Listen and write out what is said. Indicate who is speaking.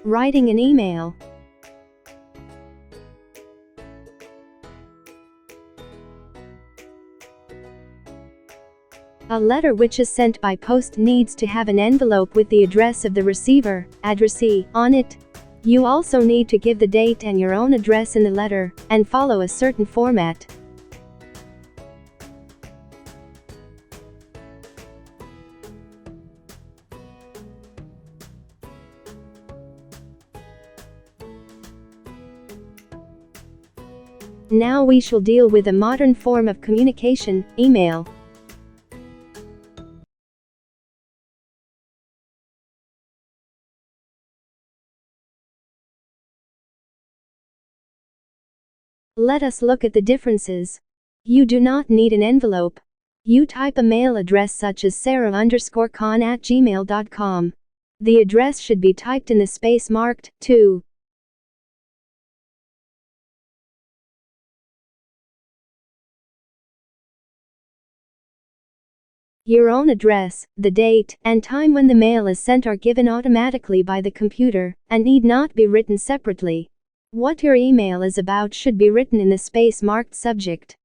Speaker 1: Writing an email. A letter which is sent by post needs to have an envelope with the address of the receiver, addressee, on it. You also need to give the date and your own address in the letter, and follow a certain format. Now we shall deal with a modern form of communication, email. Let us look at the differences. You do not need an envelope. You type a mail address such as sarah_khan@gmail.com. The address should be typed in the space marked to. Your own address, the date, and time when the mail is sent are given automatically by the computer, and need not be written separately. What your email is about should be written in the space marked subject.